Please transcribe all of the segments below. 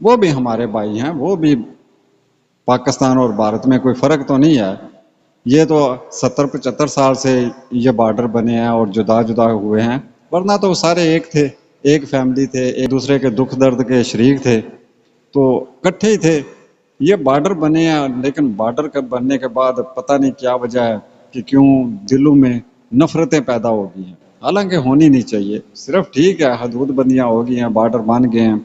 وہ بھی ہمارے بھائی ہیں، وہ بھی پاکستان اور بھارت میں کوئی فرق تو نہیں ہے. یہ تو 70-75 سال سے یہ بارڈر بنے ہیں اور جدا جدا ہوئے ہیں، ورنہ تو وہ سارے ایک تھے، ایک فیملی تھے، ایک دوسرے کے دکھ درد کے شریک تھے، تو کٹھے ہی تھے. یہ بارڈر بنے ہیں، لیکن بارڈر کے بننے کے بعد پتہ نہیں کیا وجہ ہے کہ کیوں دلوں میں نفرتیں پیدا ہو گئی ہیں، حالانکہ ہونی نہیں چاہیے. صرف ٹھیک ہے حدود بندیاں ہو گئی ہیں، بارڈر بن گئے ہیں،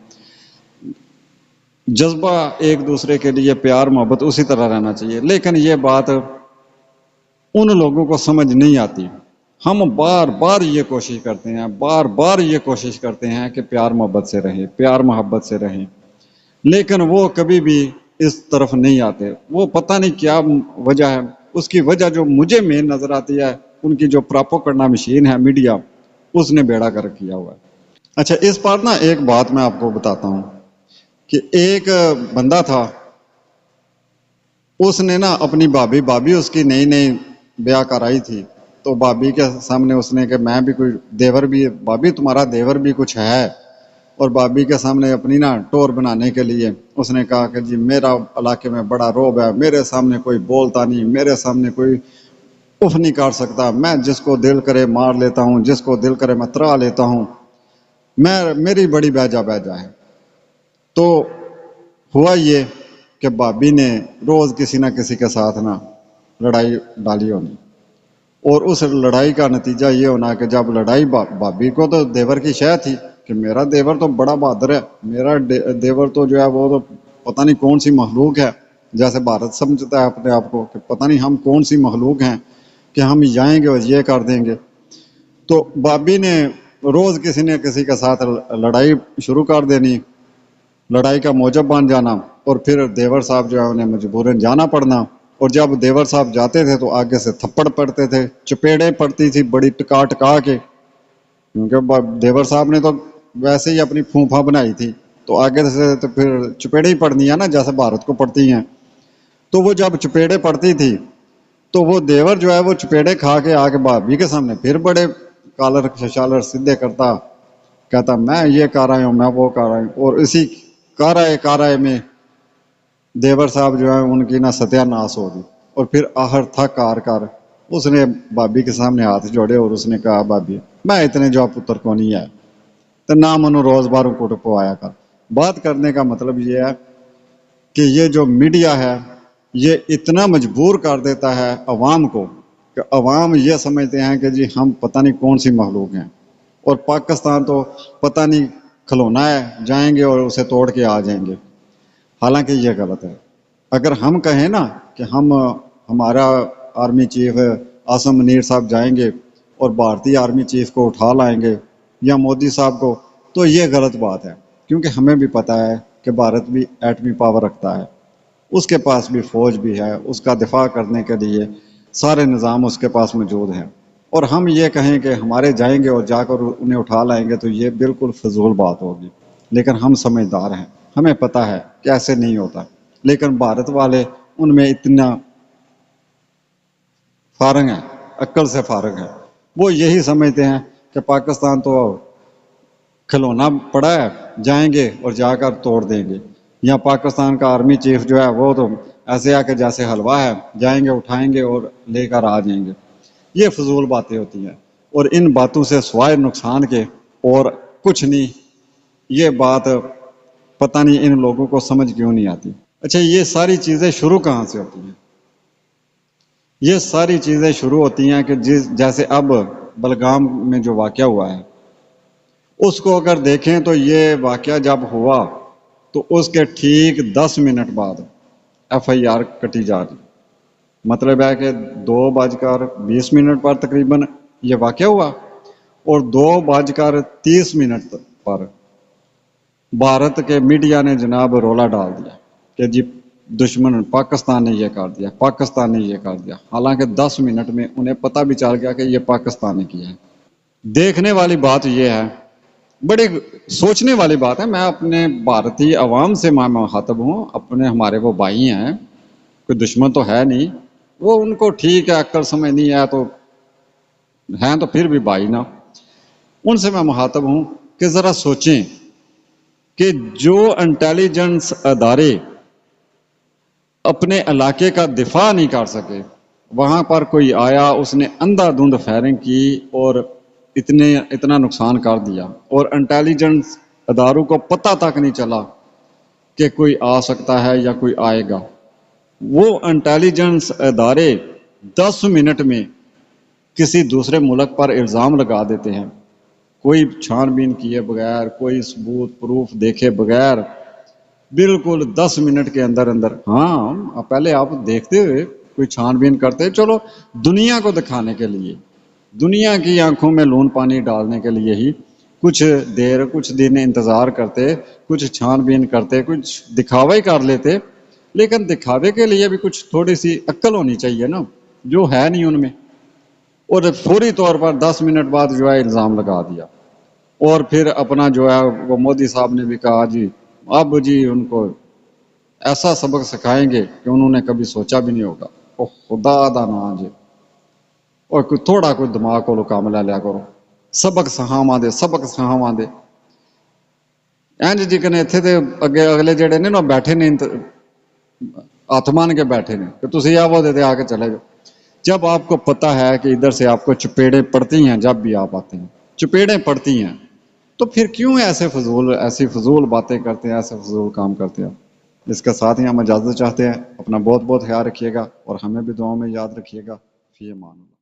جذبہ ایک دوسرے کے لیے پیار محبت اسی طرح رہنا چاہیے. لیکن یہ بات ان لوگوں کو سمجھ نہیں آتی. ہم بار بار یہ کوشش کرتے ہیں، بار بار یہ کوشش کرتے ہیں کہ پیار محبت سے رہیں، پیار محبت سے رہیں، لیکن وہ کبھی بھی اس طرف نہیں آتے. وہ پتہ نہیں کیا وجہ ہے. اس کی وجہ جو مجھے مین نظر آتی ہے، ان کی جو پراپوگنڈا مشین ہے، میڈیا، اس نے بیڑا کر کیا ہوا ہے. اچھا، اس پر نا ایک بات میں آپ کو بتاتا ہوں کہ ایک بندہ تھا، اس نے نا اپنی بھابھی اس کی نئی نئی بیاہ کرائی تھی، تو بھابھی کے سامنے اس نے کہ میں بھی کوئی دیور بھی، بھابھی تمہارا دیور بھی کچھ ہے، اور بھابھی کے سامنے اپنی نا ٹور بنانے کے لیے اس نے کہا کہ جی میرا علاقے میں بڑا روب ہے، میرے سامنے کوئی بولتا نہیں، میرے سامنے کوئی اف نہیں کاٹ سکتا، میں جس کو دل کرے مار لیتا ہوں، جس کو دل کرے میں ترا لیتا ہوں، میری بڑی بیجا بیجا ہے. تو ہوا یہ کہ بھابھی نے روز کسی نہ کسی کے ساتھ نا لڑائی ڈالی ہونی، اور اس لڑائی کا نتیجہ یہ ہونا کہ جب لڑائی، بھابھی کو تو دیور کی شے تھی کہ میرا دیور تو بڑا بہادر ہے، میرا دیور تو جو ہے وہ تو پتہ نہیں کون سی مخلوق ہے، جیسے بھارت سمجھتا ہے اپنے آپ کو کہ پتہ نہیں ہم کون سی مخلوق ہیں کہ ہم جائیں گے اور یہ کر دیں گے. تو بھابھی نے روز کسی نہ کسی کے ساتھ لڑائی شروع کر دینی، لڑائی کا موجب بن جانا، اور پھر دیور صاحب جو ہے انہیں مجبوراً جانا پڑنا. اور جب دیور صاحب جاتے تھے تو آگے سے تھپڑ پڑتے تھے، چپیڑیں پڑتی تھی بڑی ٹکا ٹکا کے، کیونکہ دیور صاحب نے تو ویسے ہی اپنی پھوپھا بنائی تھی، تو آگے سے تو پھر چپیڑیں ہی پڑنی ہے نا جیسے بھارت کو پڑتی ہیں. تو وہ جب چپیڑیں پڑتی تھی تو وہ دیور جو ہے وہ چپیڑے کھا کے آ کے بھابھی کے سامنے پھر بڑے کالر شالر سیدھے کرتا، کہتا میں یہ کر رہا ہوں، میں وہ کر رہا ہوں. اور اسی کارائے میں دیور صاحب جو ہے ان کی نہ ستیہ ناس ہوگی. اور پھر آخر تھک ہار کر اس نے بھابھی کے سامنے ہاتھ جوڑے اور اس نے کہا بھابھی میں اتنے جو پتر کو نہیں ہے تو نہ منو روز باروں کو ٹپو آیا کر. بات کرنے کا مطلب یہ ہے کہ یہ جو میڈیا ہے یہ اتنا مجبور کر دیتا ہے عوام کو کہ عوام یہ سمجھتے ہیں کہ جی ہم پتہ نہیں کون سی مخلوق ہیں، اور پاکستان تو پتہ نہیں کھلونا ہے، جائیں گے اور اسے توڑ کے آ جائیں گے. حالانکہ یہ غلط ہے. اگر ہم کہیں نا کہ ہمارا آرمی چیف عاصم منیر صاحب جائیں گے اور بھارتی آرمی چیف کو اٹھا لائیں گے یا مودی صاحب کو، تو یہ غلط بات ہے، کیونکہ ہمیں بھی پتہ ہے کہ بھارت بھی ایٹمی پاور رکھتا ہے، اس کے پاس بھی فوج بھی ہے، اس کا دفاع کرنے کے لیے سارے نظام اس کے پاس موجود ہیں. اور ہم یہ کہیں کہ ہمارے جائیں گے اور جا کر انہیں اٹھا لائیں گے تو یہ بالکل فضول بات ہوگی. لیکن ہم سمجھدار ہیں، ہمیں پتہ ہے کہ ایسے نہیں ہوتا. لیکن بھارت والے ان میں اتنا فارغ ہیں، عقل سے فارغ ہے. وہ یہی سمجھتے ہیں کہ پاکستان تو کھلونا پڑا ہے، جائیں گے اور جا کر توڑ دیں گے، یا پاکستان کا آرمی چیف جو ہے وہ تو ایسے آ کے جیسے حلوہ ہے، جائیں گے اٹھائیں گے اور لے کر آ جائیں گے. یہ فضول باتیں ہوتی ہیں، اور ان باتوں سے سوائے نقصان کے اور کچھ نہیں. یہ بات پتہ نہیں ان لوگوں کو سمجھ کیوں نہیں آتی. اچھا، یہ ساری چیزیں شروع کہاں سے ہوتی ہیں؟ یہ ساری چیزیں شروع ہوتی ہیں کہ جیسے اب بلگام میں جو واقعہ ہوا ہے اس کو اگر دیکھیں تو یہ واقعہ جب ہوا تو اس کے ٹھیک 10 منٹ بعد ایف آئی آر کٹی جا رہی. مطلب ہے کہ 2:20 پر تقریباً یہ واقعہ ہوا، اور 2:30 پر بھارت کے میڈیا نے جناب رولا ڈال دیا کہ جی دشمن پاکستان نے یہ کر دیا، پاکستان نے یہ کر دیا. حالانکہ 10 منٹ میں انہیں پتہ بھی چل گیا کہ یہ پاکستان نے کیا ہے. دیکھنے والی بات یہ ہے، بڑی سوچنے والی بات ہے. میں اپنے بھارتی عوام سے میں مخاطب ہوں، اپنے ہمارے وہ بھائی ہیں، کوئی دشمن تو ہے نہیں. وہ ان کو ٹھیک ہے عقل سمجھ نہیں ہے تو ہیں تو پھر بھی بھائی نا. ان سے میں مخاطب ہوں کہ ذرا سوچیں کہ جو انٹیلیجنس ادارے اپنے علاقے کا دفاع نہیں کر سکے، وہاں پر کوئی آیا، اس نے اندھا دھند فائرنگ کی اور اتنا نقصان کر دیا، اور انٹیلیجنس اداروں کو پتہ تک نہیں چلا کہ کوئی آ سکتا ہے یا کوئی آئے گا، وہ انٹیلیجنس ادارے 10 منٹ میں کسی دوسرے ملک پر الزام لگا دیتے ہیں، کوئی چھان بین کیے بغیر، کوئی ثبوت پروف دیکھے بغیر، بالکل 10 منٹ کے اندر اندر۔ ہاں پہلے آپ دیکھتے ہوئے کوئی چھان بین کرتے، چلو دنیا کو دکھانے کے لیے، دنیا کی آنکھوں میں لون پانی ڈالنے کے لیے ہی کچھ دیر کچھ دن انتظار کرتے، کچھ چھان بین کرتے، کچھ دکھاوا ہی کر لیتے، لیکن دکھاوے کے لیے بھی کچھ تھوڑی سی عقل ہونی چاہیے نا، جو ہے نہیں ان میں، اور فوری طور پر 10 منٹ بعد جو ہے الزام لگا دیا، اور پھر اپنا جو ہے وہ مودی صاحب نے بھی کہا جی اب جی ان کو ایسا سبق سکھائیں گے کہ انہوں نے کبھی سوچا بھی نہیں ہوگا۔ او خدا دا نا جی، اور کوئی تھوڑا کوئی دماغ کو کام لے لیا کرو، سبق سکھاواں دے، سبق سکھاواں دے۔ اینج جی کنے اتھے تے اگلے جڑے نے نا بیٹھے نے ہاتھ مان کے بیٹھے نے کہ تسی آو دے آ کے چلے جاؤ، جب آپ کو پتہ ہے کہ ادھر سے آپ کو چپیڑیں پڑتی ہیں، جب بھی آپ آتے ہیں چپیڑیں پڑتی ہیں، تو پھر کیوں ایسی فضول باتیں کرتے ہیں، ایسے فضول کام کرتے ہیں؟ اس کے ساتھ ہی ہم اجازت چاہتے ہیں، اپنا بہت بہت خیال رکھیے گا اور ہمیں بھی دعاؤں میں یاد رکھیے گا۔ فی امان اللہ۔